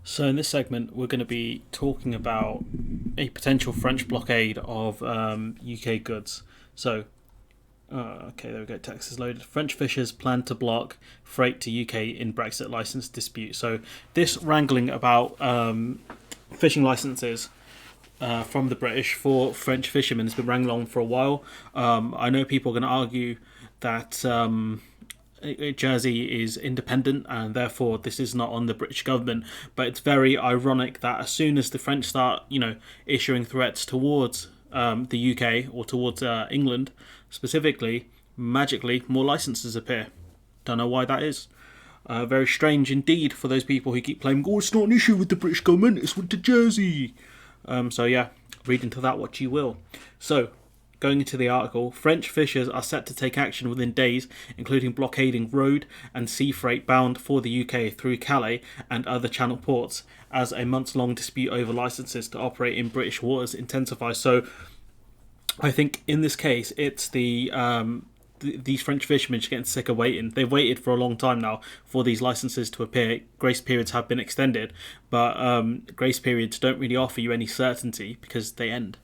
So, in this segment, we're going to be talking about a potential French blockade of UK goods. So, okay, there we go. Text is loaded. French fishers plan to block freight to UK in Brexit license dispute. So, this wrangling about fishing licenses from the British for French fishermen has been wrangling on for a while. I know people are going to argue that Jersey is independent and therefore this is not on the British government. But it's very ironic that as soon as the French start, issuing threats towards the UK or towards England specifically, magically more licenses appear. Don't know why that is. Very strange indeed for those people who keep claiming, "Oh, it's not an issue with the British government; it's with the Jersey." So yeah, read into that what you will. So, going into the article, French fishers are set to take action within days, including blockading road and sea freight bound for the UK through Calais and other channel ports, as a months-long dispute over licenses to operate in British waters intensifies. So, I think in this case, it's these French fishermen just getting sick of waiting. They've waited for a long time now for these licenses to appear. Grace periods have been extended, but grace periods don't really offer you any certainty because they end,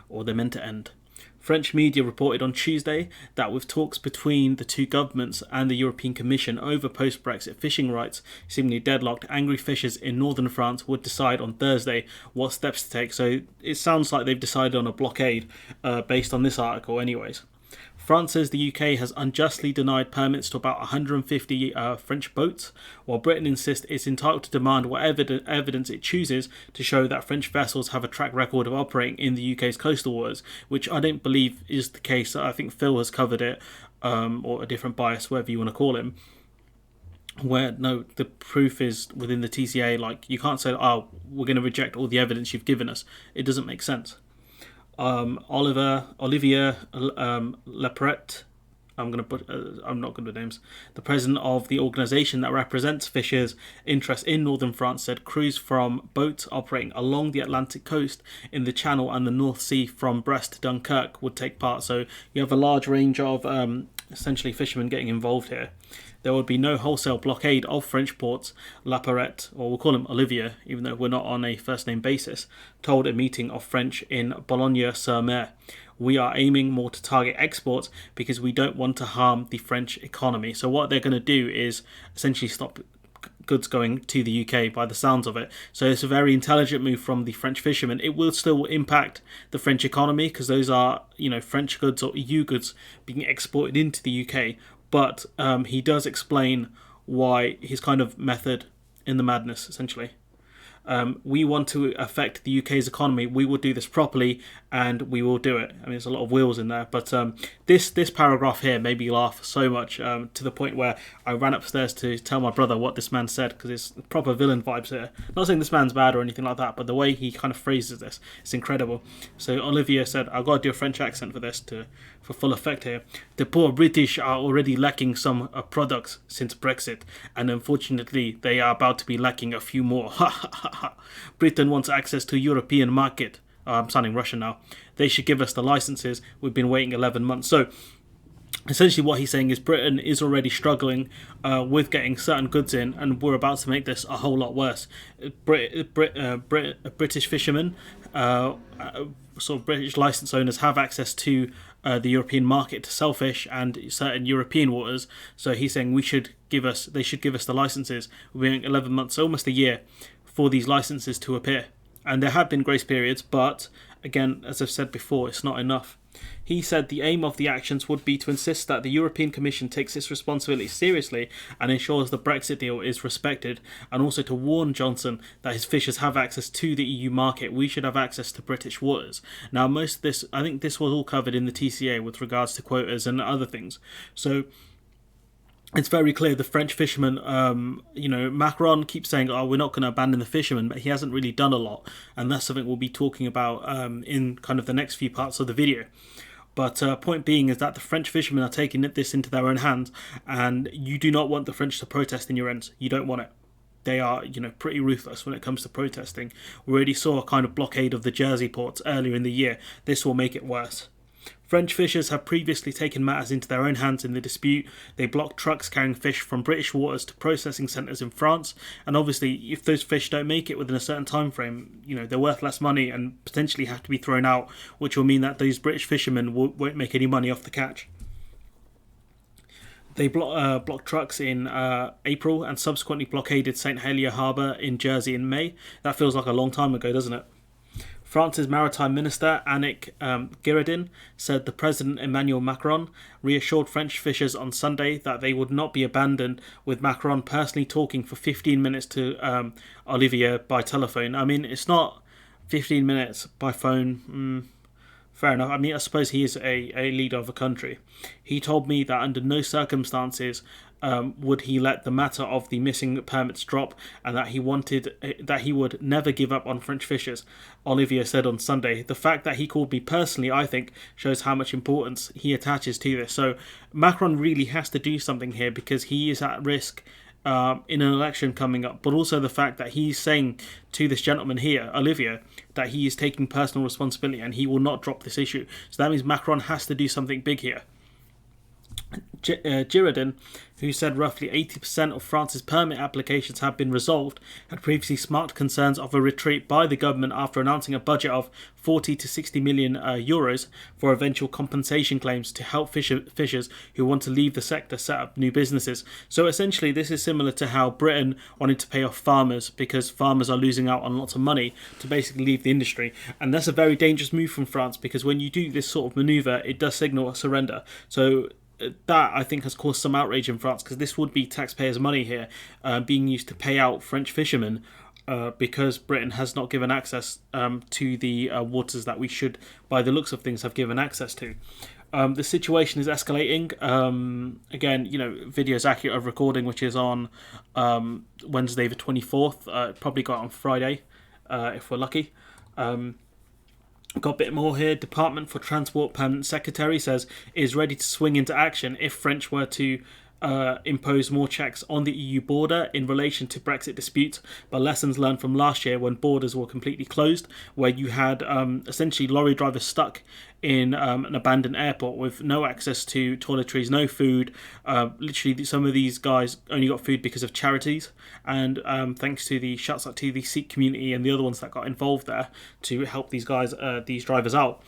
or they're meant to end. French media reported on Tuesday that with talks between the two governments and the European Commission over post-Brexit fishing rights seemingly deadlocked, angry fishers in northern France would decide on Thursday what steps to take. So it sounds like they've decided on a blockade based on this article anyways. France says the UK has unjustly denied permits to about 150 French boats, while Britain insists it's entitled to demand whatever evidence it chooses to show that French vessels have a track record of operating in the UK's coastal waters, which I don't believe is the case. I think Phil has covered it, or a different bias, whatever you want to call him, where no, the proof is within the TCA. Like, you can't say, "Oh, we're going to reject all the evidence you've given us." It doesn't make sense. Olivier Lepret, I'm not good with names. The president of the organisation that represents fishers' interests in northern France said crews from boats operating along the Atlantic coast in the Channel and the North Sea from Brest to Dunkirk would take part. So you have a large range of essentially fishermen getting involved here. There would be no wholesale blockade of French ports, Laparette, or we'll call him Olivier, even though we're not on a first name basis, told a meeting of French in Boulogne-sur-Mer. "We are aiming more to target exports because we don't want to harm the French economy." So what they're going to do is essentially stop goods going to the UK by the sounds of it. So it's a very intelligent move from the French fishermen. It will still impact the French economy because those are, French goods or EU goods being exported into the UK. But he does explain why his kind of method in the madness, essentially. We want to affect the UK's economy. We will do this properly, and we will do it. I mean, there's a lot of wills in there, but this paragraph here made me laugh so much to the point where I ran upstairs to tell my brother what this man said, because it's proper villain vibes here. Not saying this man's bad or anything like that, but the way he kind of phrases this, it's incredible. So Olivier said, "I've got to do a French accent for this for full effect here. The poor British are already lacking some products since Brexit, and unfortunately they are about to be lacking a few more. Britain wants access to European market." I'm sounding Russian now. "They should give us the licenses. We've been waiting 11 months. So essentially what he's saying is Britain is already struggling with getting certain goods in, and we're about to make this a whole lot worse. British fishermen, sort of British license owners, have access to the European market to sell fish and certain European waters. So he's saying they should give us the licenses. We're waiting 11 months, almost a year, for these licenses to appear. And there have been grace periods, but again, as I've said before, it's not enough." He said the aim of the actions would be to insist that the European Commission takes its responsibility seriously and ensures the Brexit deal is respected, and also to warn Johnson that his fishers have access to the EU market. "We should have access to British waters." Now, most of this, I think this was all covered in the TCA with regards to quotas and other things. So it's very clear the French fishermen, Macron keeps saying, "Oh, we're not going to abandon the fishermen," but he hasn't really done a lot. And that's something we'll be talking about in kind of the next few parts of the video. But point being is that the French fishermen are taking this into their own hands, and you do not want the French to protest in your ends. You don't want it. They are, pretty ruthless when it comes to protesting. We already saw a kind of blockade of the Jersey ports earlier in the year. This will make it worse. French fishers have previously taken matters into their own hands in the dispute. They blocked trucks carrying fish from British waters to processing centres in France. And obviously, if those fish don't make it within a certain time frame, they're worth less money and potentially have to be thrown out, which will mean that those British fishermen won't make any money off the catch. They blocked trucks in April and subsequently blockaded St Helier Harbour in Jersey in May. That feels like a long time ago, doesn't it? France's Maritime Minister, Annick Girardin, said the President Emmanuel Macron reassured French fishers on Sunday that they would not be abandoned, with Macron personally talking for 15 minutes to Olivier by telephone. I mean, it's not 15 minutes by phone. Fair enough. I mean, I suppose he is a leader of a country. He told me that under no circumstances would he let the matter of the missing permits drop, and that he would never give up on French fishers, Olivier said on Sunday. The fact that he called me personally, I think, shows how much importance he attaches to this. So Macron really has to do something here, because he is at risk in an election coming up, but also the fact that he's saying to this gentleman here, Olivier, that he is taking personal responsibility and he will not drop this issue. So that means Macron has to do something big here. Girardin, who said roughly 80% of France's permit applications have been resolved, had previously sparked concerns of a retreat by the government after announcing a budget of 40 to 60 million euros for eventual compensation claims to help fishers who want to leave the sector set up new businesses. So essentially this is similar to how Britain wanted to pay off farmers because farmers are losing out on lots of money to basically leave the industry. And that's a very dangerous move from France, because when you do this sort of manoeuvre, it does signal a surrender. So that, I think, has caused some outrage in France, because this would be taxpayers' money here being used to pay out French fishermen because Britain has not given access to the waters that we should, by the looks of things, have given access to. The situation is escalating. Again, video is accurate of recording, which is on Wednesday the 24th. Probably got on Friday, if we're lucky. Got a bit more here. Department for Transport Permanent Secretary says is ready to swing into action if French were to impose more checks on the EU border in relation to Brexit disputes, but lessons learned from last year when borders were completely closed, where you had essentially lorry drivers stuck in an abandoned airport with no access to toiletries, no food. Literally, some of these guys only got food because of charities, and thanks to the shouts out to the Sikh community and the other ones that got involved there to help these guys, these drivers out.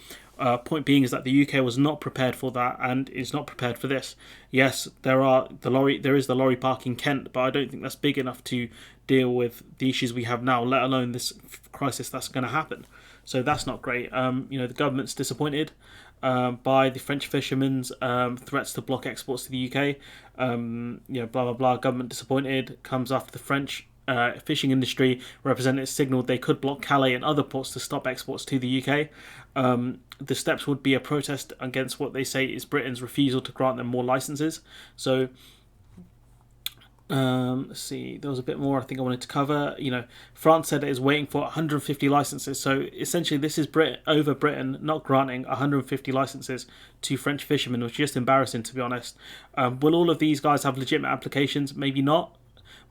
Point being is that the UK was not prepared for that and is not prepared for this. Yes, there is the lorry park in Kent, but I don't think that's big enough to deal with the issues we have now, let alone this crisis that's going to happen. So that's not great. The government's disappointed by the French fishermen's threats to block exports to the UK. Blah blah blah. Government disappointed comes after the French fishing industry representatives signalled they could block Calais and other ports to stop exports to the UK. The steps would be a protest against what they say is Britain's refusal to grant them more licences. So, let's see, there was a bit more I think I wanted to cover. France said it is waiting for 150 licences. So essentially this is Britain not granting 150 licences to French fishermen, which is just embarrassing, to be honest. Will all of these guys have legitimate applications? Maybe not.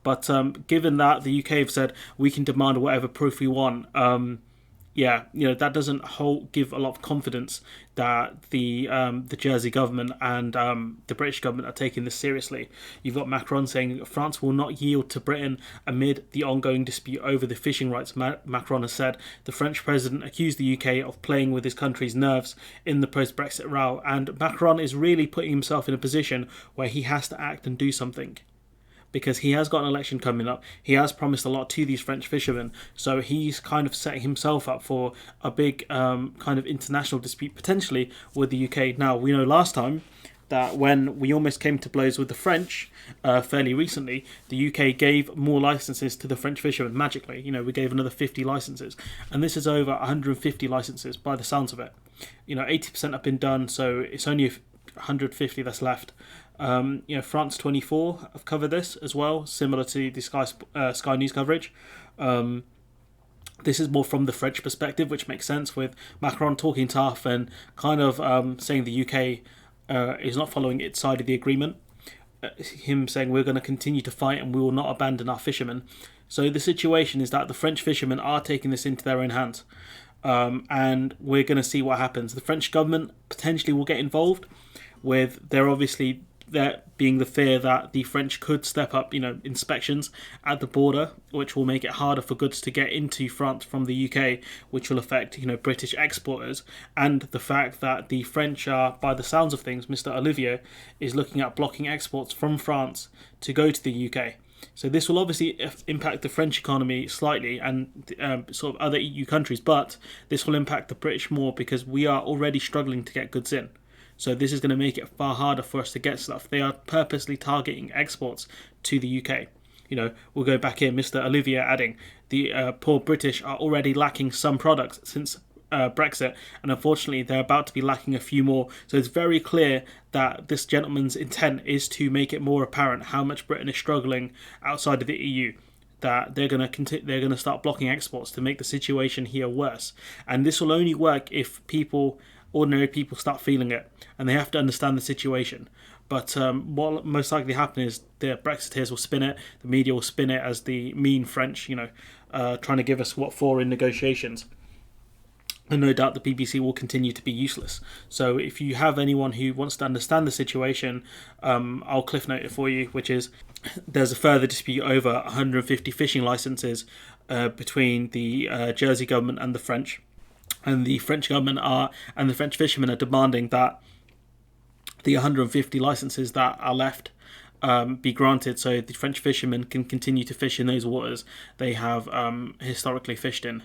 But given that the UK have said we can demand whatever proof we want, that doesn't give a lot of confidence that the Jersey government and the British government are taking this seriously. You've got Macron saying France will not yield to Britain amid the ongoing dispute over the fishing rights. Macron has said the French president accused the UK of playing with his country's nerves in the post-Brexit row, and Macron is really putting himself in a position where he has to act and do something, because he has got an election coming up. He has promised a lot to these French fishermen, so he's kind of setting himself up for a big kind of international dispute potentially with the UK. Now, we know last time that when we almost came to blows with the French fairly recently, the UK gave more licences to the French fishermen magically. We gave another 50 licences, and this is over 150 licences by the sounds of it. 80% have been done, so it's only 150 that's left. France 24 have covered this as well, similar to the Sky News coverage. This is more from the French perspective, which makes sense, with Macron talking tough and kind of saying the UK is not following its side of the agreement. Him saying we're going to continue to fight and we will not abandon our fishermen. So the situation is that the French fishermen are taking this into their own hands. and we're going to see what happens. The French government potentially will get involved with there being the fear that the French could step up, inspections at the border, which will make it harder for goods to get into France from the UK, which will affect, British exporters, and the fact that the French are, by the sounds of things, Mr. Olivier is looking at blocking exports from France to go to the UK. So this will obviously impact the French economy slightly and sort of other EU countries, but this will impact the British more because we are already struggling to get goods in. So this is going to make it far harder for us to get stuff. They are purposely targeting exports to the UK. We'll go back here, Mr. Olivier adding, the poor British are already lacking some products since Brexit, and unfortunately they're about to be lacking a few more. So it's very clear that this gentleman's intent is to make it more apparent how much Britain is struggling outside of the EU, that they're going to start blocking exports to make the situation here worse. And this will only work if ordinary people start feeling it, and they have to understand the situation. But what will most likely happen is the Brexiteers will spin it, the media will spin it as the mean French, trying to give us what for in negotiations. And no doubt the BBC will continue to be useless. So if you have anyone who wants to understand the situation, I'll cliff note it for you, which is there's a further dispute over 150 fishing licenses between the Jersey government and the French. And the French government and the French fishermen are demanding that the 150 licenses that are left be granted, so the French fishermen can continue to fish in those waters they have historically fished in.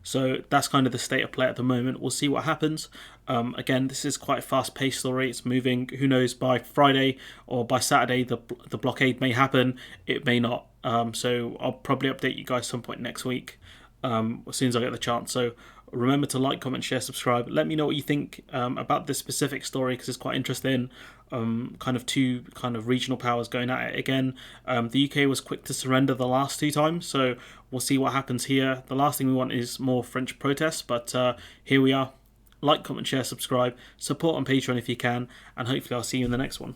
So that's kind of the state of play at the moment. We'll see what happens. Again, this is quite a fast-paced story. It's moving. Who knows, by Friday or by Saturday, the blockade may happen. It may not. So I'll probably update you guys some point next week as soon as I get the chance. So remember to like, comment, share, subscribe. Let me know what you think about this specific story, because it's quite interesting. Kind of two kind of regional powers going at it again. The UK was quick to surrender the last two times, so we'll see what happens here. The last thing we want is more French protests, but here we are. Like, comment, share, subscribe, support on Patreon if you can, and hopefully I'll see you in the next one.